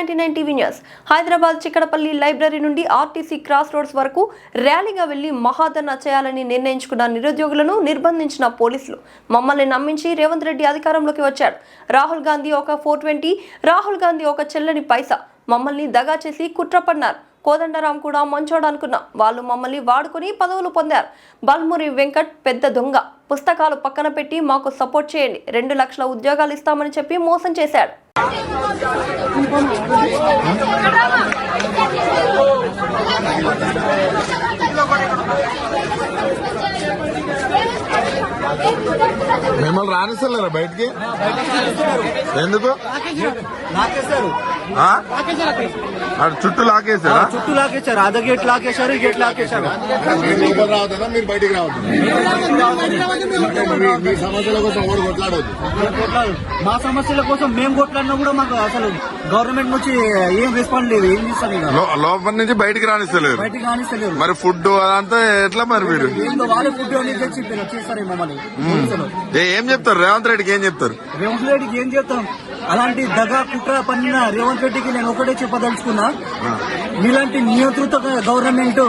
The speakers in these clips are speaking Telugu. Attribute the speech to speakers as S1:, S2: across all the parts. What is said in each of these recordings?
S1: 99 TV news Hyderabad Chikkadpally library నుండి ఆర్టీసీ క్రాస్ రోడ్స్ వరకు ర్యాలీగా వెళ్లి మహాధర్నా చేయాలని నిర్ణయించుకున్న నిరుద్యోగులను నిర్బంధించిన పోలీసులు మమ్మల్ని నమ్మించి రేవంత్ రెడ్డి అధికారంలోకి వచ్చాడు. రాహుల్ గాంధీ ఒక 420, రాహుల్ గాంధీ ఒక చెల్లని పైసా మమ్మల్ని దగా చేసి కుట్రపన్నారు. కోదండరాం కూడా మంచోడు అనుకున్నాం. వాళ్ళు మమ్మల్ని వాడుకుని పదవులు పొందారు. బల్మురి వెంకట్ పెద్ద దొంగ. పుస్తకాలు పక్కన పెట్టి మాకు సపోర్ట్ చేయండి, 2 లక్షల ఉద్యోగాలు ఇస్తామని చెప్పి మోసం చేశాడు.
S2: మిమ్మల్ని రానిస్తలేరా బయటికి? ఎందుకు? చుట్టూ లాకేశారా?
S3: చుట్టూ లాకేశారు. అదే గేట్ లాకేశారు, ఈ గేట్ లాకేశారు.
S2: మీరు రావద్దా? మీరు బయటికి రావద్దు. మీ సమస్యల కోసం ఎవరు కొట్లాడవద్దు.
S3: మా సమస్యల కోసం మేము కొట్లాడినా కూడా మాకు అసలు గవర్నమెంట్ నుంచి ఏం రెస్పాండ్ లేదు. ఏం చేస్తారు?
S2: లోపల నుంచి బయటికి రానిస్తలేరు.
S3: బయటికి రానిస్తలేరు.
S2: మరి ఫుడ్ అదంతా ఎట్లా? మరి మీరు
S3: ఏందో వాళ్ళే ఫుడ్ అని తెచ్చి చేస్తారు మమ్మల్ని.
S2: ఏం చెప్తారు రేవంత్ రెడ్డికి? ఏం చెప్తారు
S3: రేవంత్ రెడ్డికి? ఏం చెప్తాం? అలాంటి దగా కుట్ర పన్నిన రేవంత్ రెడ్డికి నేను ఒకటే చెప్పదలుచుకున్నా, మీలాంటి నియంత్రిత గవర్నమెంట్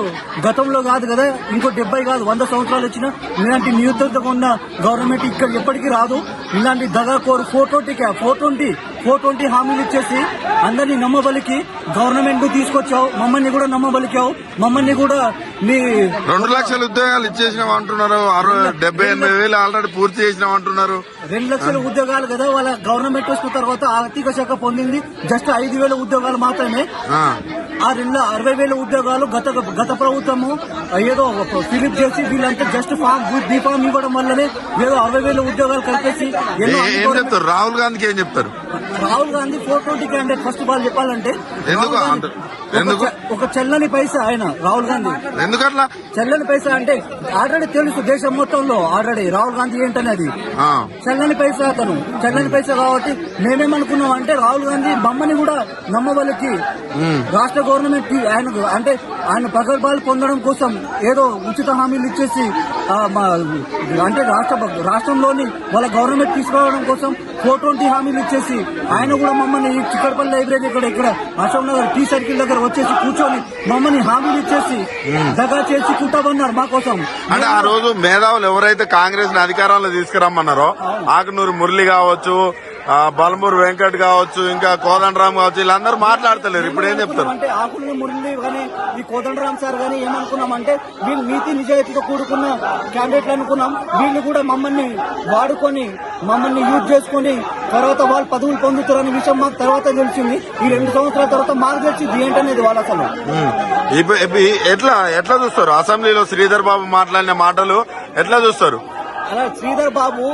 S3: గతంలో కాదు కదా, ఇంకో 70 కాదు 100 సంవత్సరాలు వచ్చినా మీలాంటి నియంత్రితగా ఉన్న గవర్నమెంట్ ఇక్కడ ఎప్పటికీ రాదు. ఇలాంటి దగా కోరు 420 హామీలు ఇచ్చేసి అందరినీ నమ్మబలికి గవర్నమెంట్ తీసుకొచ్చావు. మమ్మల్ని కూడా నమ్మబలికావు. మమ్మల్ని కూడా మీ
S2: 2 లక్షల ఉద్యోగాలు ఇచ్చేసినాం అంటున్నారు. 78,000 ఆల్రెడీ పూర్తి చేసినాం అంటున్నారు.
S3: 2 లక్షల ఉద్యోగాలు కదా వాళ్ళ గవర్నమెంట్ వచ్చిన తర్వాత ఆర్థిక శాఖ పొందింది జస్ట్ 5,000 ఉద్యోగాలు మాత్రమే. ఆ 60,000 ఉద్యోగాలు గత ప్రభుత్వము ఏదో ఫిలిప్ చేసి వీళ్ళంతా జస్ట్ బీఫామ్ ఇవ్వడం వల్లనే ఏదో 60,000 ఉద్యోగాలు కలిపేసి
S2: ఏం చెప్తారు? రాహుల్ గాంధీకి ఏం చెప్తారు?
S3: Rahul Gandhi 420 candidate. First of all చెప్పాలంటే ఒక చెల్లని పైసా ఆయన రాహుల్ గాంధీ.
S2: ఎందుకట్లా
S3: చెల్లని పైసా అంటే ఆల్రెడీ తెలుసు దేశం మొత్తంలో ఆల్రెడీ రాహుల్ గాంధీ ఏంటనేది. చెల్లని పైసా అతను చెల్లని పైసా కాబట్టి మేమేమనుకున్నాం అంటే రాహుల్ గాంధీ మమ్మల్ని కూడా నమ్మవలకి రాష్ట్ర గవర్నమెంట్ ఆయన ప్రగల్భాలు పొందడం కోసం ఏదో ఉచిత హామీలు ఇచ్చేసి అంటే రాష్ట్రంలోని వాళ్ళ గవర్నమెంట్ తీసుకోవడం కోసం 420 హామీలు ఇచ్చేసి ఆయన కూడా మమ్మల్ని చిక్కడపల్లి లైబ్రరీ ఇక్కడ అశోక్ నగర్ టీ సర్కిల్ దగ్గర వచ్చేసి కూర్చొని మమ్మల్ని హామీలు ఇచ్చేసి దగా చేసి కుట్టామన్నారు మా కోసం.
S2: అంటే ఆ రోజు మేధావులు ఎవరైతే కాంగ్రెస్ ని అధికారంలో తీసుకురమ్మన్నారో ఆకునూరు మురళి కావచ్చు, బల్మూరు వెంకట్ కావచ్చు, ఇంకా కోదండరాం కావచ్చు, వీళ్ళందరూ మాట్లాడతలేరు. ఇప్పుడు ఏం చెప్తారు?
S3: అంటే ఆకునూరు మురళి కానీ ఈ కోదండరాం సార్ కానీ ఏమనుకున్నామంటే వీళ్ళు నీతి నిజాయితీతో కూడుకున్న క్యాండిడేట్లు అనుకున్నాం. వీళ్ళు కూడా మమ్మల్ని వాడుకొని మమ్మల్ని యూజ్ చేసుకుని తర్వాత వాళ్ళు పదవులు పొందుతారనే విషయం మాకు తర్వాత తెలిసింది. ఈ 2 సంవత్సరాల తర్వాత మాకు తెలిసింది ఏంటనేది వాళ్ళు అసలు
S2: ఎట్లా చూస్తారు? అసెంబ్లీలో శ్రీధర్ బాబు మాట్లాడిన మాటలు ఎట్లా చూస్తారు?
S3: అలా శ్రీధర్ బాబు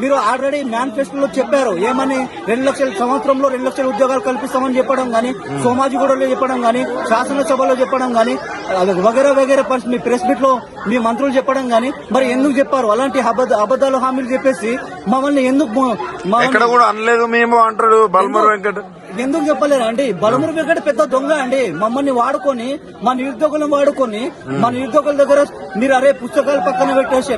S3: మీరు ఆల్రెడీ మేనిఫెస్టోలో చెప్పారు ఏమని 2 లక్షల సంవత్సరంలో 2 లక్షల ఉద్యోగాలు కల్పిస్తామని చెప్పడం గానీ, సోమాజిగూడలో చెప్పడం గానీ, శాసనసభలో చెప్పడం గానీ, వగేరా మీ ప్రెస్ మీట్ లో మీ మంత్రులు చెప్పడం గానీ, మరి ఎందుకు చెప్పారు? అలాంటి అబద్దాలు హామీలు చెప్పేసి మమ్మల్ని ఎందుకు
S2: ఎక్కడ కూడా అనలేదు మేము అంటాడు బల్మూరు వెంకట్.
S3: ఎందుకు చెప్పలేరు అండి? బలమురు వెంకట పెద్ద దొంగ అండి. మమ్మల్ని వాడుకొని మా నిరుద్యోగులను వాడుకొని మా నిరుద్యోగుల దగ్గర మీరు అరే పుస్తకాలు పక్కన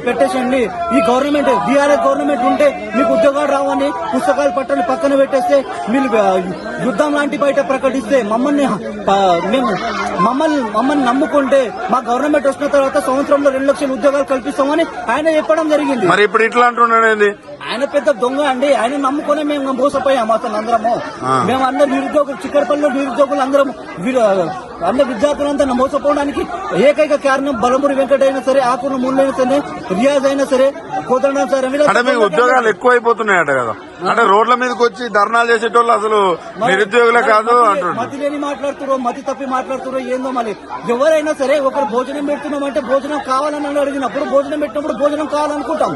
S3: పెట్టేసండి. ఈ గవర్నమెంట్ బీఆర్ఎస్ గవర్నమెంట్ ఉంటే మీకు ఉద్యోగాలు రావని పుస్తకాలు పక్కన పెట్టేస్తే మీరు యుద్ధం లాంటి బయట ప్రకటిస్తే మమ్మల్ని నమ్ముకుంటే మా గవర్నమెంట్ వచ్చిన తర్వాత సంవత్సరంలో 2 లక్షల ఉద్యోగాలు కల్పిస్తామని ఆయన చెప్పడం జరిగింది.
S2: మరి ఇప్పుడు ఇట్లా అంటున్నాడు.
S3: ఆయన పెద్ద దొంగ అండి. ఆయన నమ్ముకునే మేము మోసపోయాము అతను అందరము. మేము అందరు నిరుద్యోగులు చిక్కడపల్లిలో నిరుద్యోగులు అందరం అందరు విద్యార్థులంతా మోసపోవడానికి ఏకైక కారణం బలమూరి వెంకట అయినా సరే, ఆకుల ముళ్ళు అయినా సరే, రియాజ్ అయినా సరే, కోదండం సార్.
S2: మీకు ఉద్యోగాలు ఎక్కువైపోతున్నాయట కదా? అంటే రోడ్ల మీదకి వచ్చి ధర్నాలు చేసేటోళ్ళు అసలు నిరుద్యోగులే కాదు అంటున్నారు.
S3: మతి లేని మాట్లాడుతురో, మతి తప్పి మాట్లాడుతురో ఏందో. మళ్ళీ ఎవరైనా సరే ఒకరు భోజనం పెడుతున్నామంటే భోజనం కావాలని అడిగినప్పుడు భోజనం పెట్టినప్పుడు భోజనం కావాలనుకుంటాం.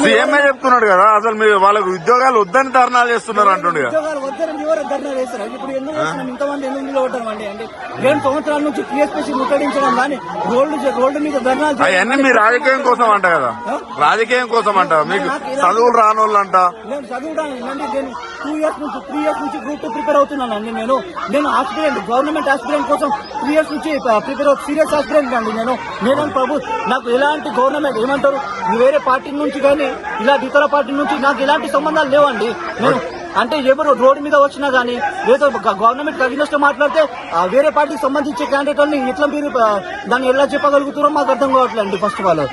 S2: సీఎంఏ చెప్తున్నాడు కదా అసలు మీరు వాళ్ళకు ఉద్యోగాలు వద్దని ధర్నాలు చేస్తున్నారు అంటుండే.
S3: ఉద్యోగాలు వద్దని ఎవరు ధర్నాలు చేస్తారు? ఇప్పుడు ఎందుకు ఇంతమంది ఎందుకు నిలబడ్డాం అండి? అంటే 2 సంవత్సరాల నుంచి టీఎస్పీసీ ముట్టడించడం కానీ రోడ్డు మీద ధర్నాలు
S2: అవన్నీ మీ రాజకీయం కోసం అంట కదా? రాజకీయం కోసం అంట. మీకు చదువులు రానోళ్ళు అంట.
S3: నేను చదువుతానండి. నేను 3 ఇయర్స్ నుంచి గ్రూప్ 2 ప్రిపేర్ అవుతున్నానండి. నేను ఆస్పిరెంట్, గవర్నమెంట్ ఆస్పిరెంట్ కోసం 3 ఇయర్స్ నుంచి ప్రిపేర్ సీరియస్ ఆస్పిరెంట్ అండి. నేను నాకు ఎలాంటి గవర్నమెంట్ ఏమంటారు వేరే పార్టీ నుంచి కానీ ఇలాంటి ఇతర పార్టీ నుంచి నాకు ఎలాంటి సంబంధాలు లేవండి. అంటే ఎవరు రోడ్డు మీద వచ్చినా గానీ ఏదో గవర్నమెంట్ అగెన్స్ట్ మాట్లాడితే వేరే పార్టీకి సంబంధించే క్యాండిడేట్ ని ఇట్లా మీరు దాన్ని ఎలా చెప్పగలుగుతారో మాకు అర్థం కావట్లేదు ఫస్ట్ ఆఫ్ ఆల్.